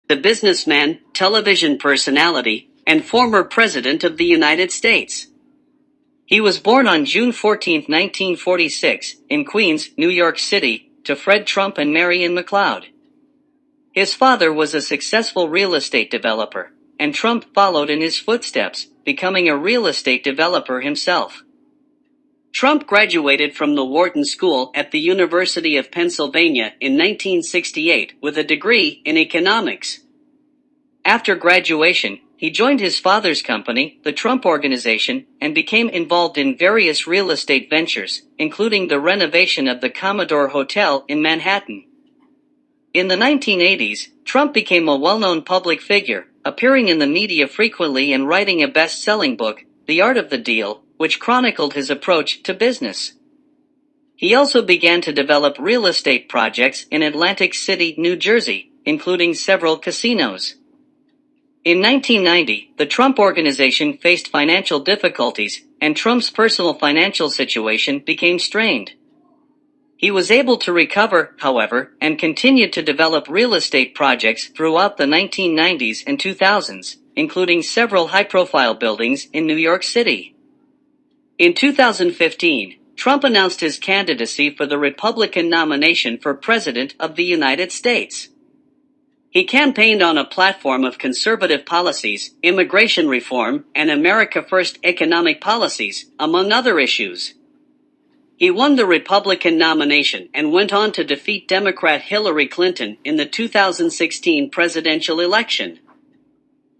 the businessman, television personality, and former President of the United States. He was born on June 14, 1946, in Queens, New York City, to Fred Trump and Marion McLeod. His father was a successful real estate developer, and Trump followed in his footsteps, becoming a real estate developer himself. Trump graduated from the Wharton School at the University of Pennsylvania in 1968 with a degree in economics. After graduation, he joined his father's company, the Trump Organization, and became involved in various real estate ventures, including the renovation of the Commodore Hotel in Manhattan. In the 1980s, Trump became a well-known public figure, appearing in the media frequently and writing a best-selling book, The Art of the Deal, which chronicled his approach to business. He also began to develop real estate projects in Atlantic City, New Jersey, including several casinos. In 1990, the Trump Organization faced financial difficulties, and Trump's personal financial situation became strained. He was able to recover, however, and continued to develop real estate projects throughout the 1990s and 2000s, including several high-profile buildings in New York City. In 2015, Trump announced his candidacy for the Republican nomination for President of the United States. He campaigned on a platform of conservative policies, immigration reform, and America First economic policies, among other issues. He won the Republican nomination and went on to defeat Democrat Hillary Clinton in the 2016 presidential election.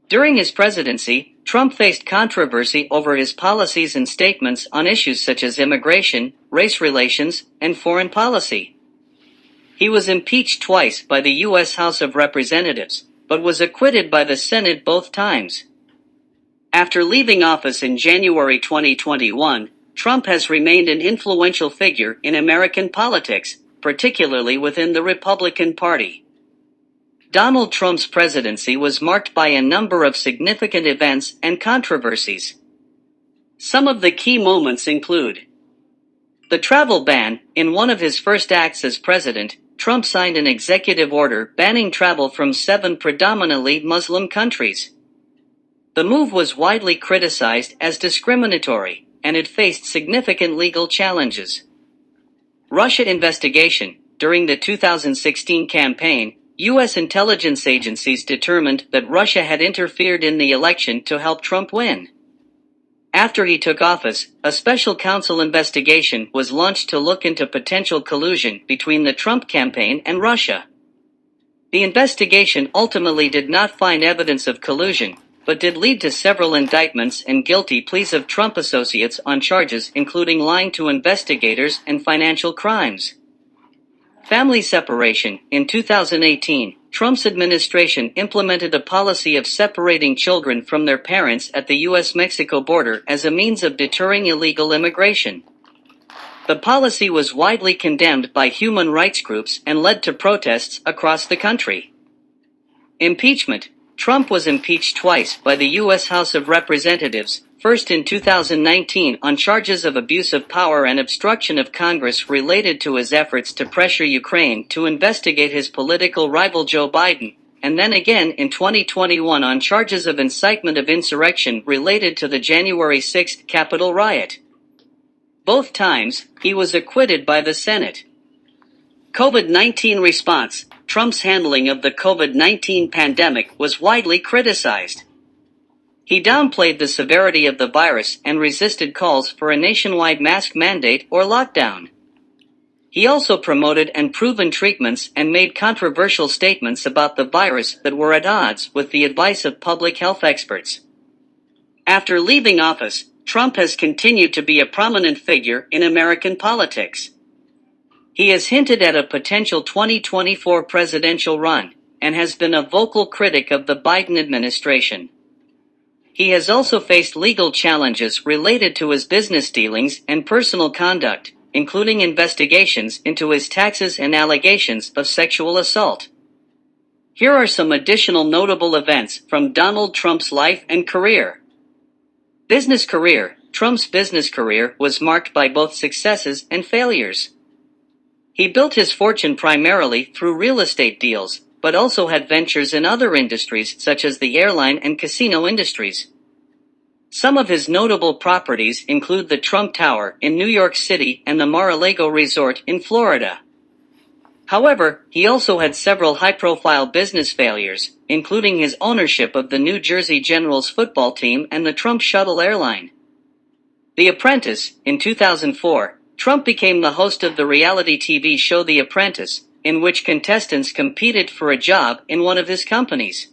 During his presidency, Trump faced controversy over his policies and statements on issues such as immigration, race relations, and foreign policy. He was impeached twice by the U.S. House of Representatives, but was acquitted by the Senate both times. After leaving office in January 2021, Trump has remained an influential figure in American politics, particularly within the Republican Party. Donald Trump's presidency was marked by a number of significant events and controversies. Some of the key moments include the travel ban. In one of his first acts as president, Trump signed an executive order banning travel from 7 predominantly Muslim countries. The move was widely criticized as discriminatory, and it faced significant legal challenges. Russia investigation. During the 2016 campaign, U.S. intelligence agencies determined that Russia had interfered in the election to help Trump win. After he took office, a special counsel investigation was launched to look into potential collusion between the Trump campaign and Russia. The investigation ultimately did not find evidence of collusion, but did lead to several indictments and guilty pleas of Trump associates on charges including lying to investigators and financial crimes. Family separation. In 2018, Trump's administration implemented a policy of separating children from their parents at the U.S.-Mexico border as a means of deterring illegal immigration. The policy was widely condemned by human rights groups and led to protests across the country. Impeachment. Trump was impeached twice by the U.S. House of Representatives, first in 2019 on charges of abuse of power and obstruction of Congress related to his efforts to pressure Ukraine to investigate his political rival Joe Biden, and then again in 2021 on charges of incitement of insurrection related to the January 6 Capitol riot. Both times, he was acquitted by the Senate. COVID-19 response. Trump's handling of the COVID-19 pandemic was widely criticized. He downplayed the severity of the virus and resisted calls for a nationwide mask mandate or lockdown. He also promoted unproven treatments and made controversial statements about the virus that were at odds with the advice of public health experts. After leaving office, Trump has continued to be a prominent figure in American politics. He has hinted at a potential 2024 presidential run, and has been a vocal critic of the Biden administration. He has also faced legal challenges related to his business dealings and personal conduct, including investigations into his taxes and allegations of sexual assault. Here are some additional notable events from Donald Trump's life and career. Business career. Trump's business career was marked by both successes and failures. He built his fortune primarily through real estate deals, but also had ventures in other industries such as the airline and casino industries. Some of his notable properties include the Trump Tower in New York City and the Mar-a-Lago Resort in Florida. However, he also had several high-profile business failures, including his ownership of the New Jersey Generals football team and the Trump Shuttle airline. The Apprentice. In 2004, Trump became the host of the reality TV show The Apprentice, in which contestants competed for a job in one of his companies.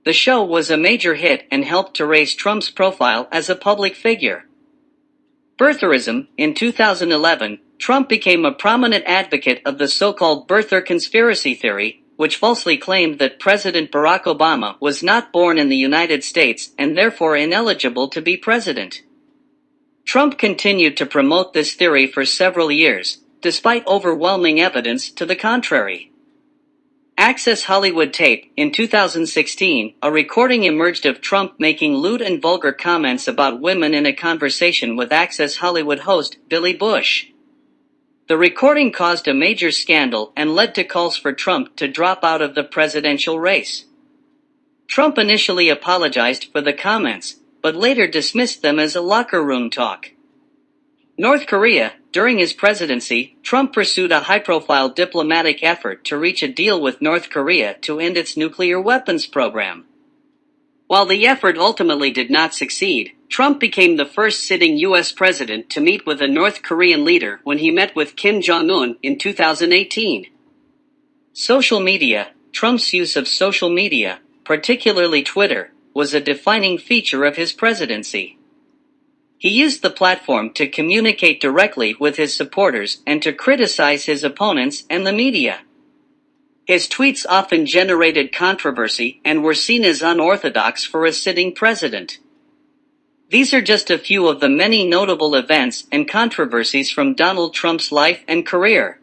The show was a major hit and helped to raise Trump's profile as a public figure. Birtherism. In 2011, Trump became a prominent advocate of the so-called birther conspiracy theory, which falsely claimed that President Barack Obama was not born in the United States and therefore ineligible to be president. Trump continued to promote this theory for several years, despite overwhelming evidence to the contrary. Access Hollywood tape. In 2016, a recording emerged of Trump making lewd and vulgar comments about women in a conversation with Access Hollywood host Billy Bush. The recording caused a major scandal and led to calls for Trump to drop out of the presidential race. Trump initially apologized for the comments, but later dismissed them as a locker room talk. North Korea. During his presidency, Trump pursued a high-profile diplomatic effort to reach a deal with North Korea to end its nuclear weapons program. While the effort ultimately did not succeed, Trump became the first sitting U.S. president to meet with a North Korean leader when he met with Kim Jong-un in 2018. Social media. Trump's use of social media, particularly Twitter, was a defining feature of his presidency. He used the platform to communicate directly with his supporters and to criticize his opponents and the media. His tweets often generated controversy and were seen as unorthodox for a sitting president. These are just a few of the many notable events and controversies from Donald Trump's life and career.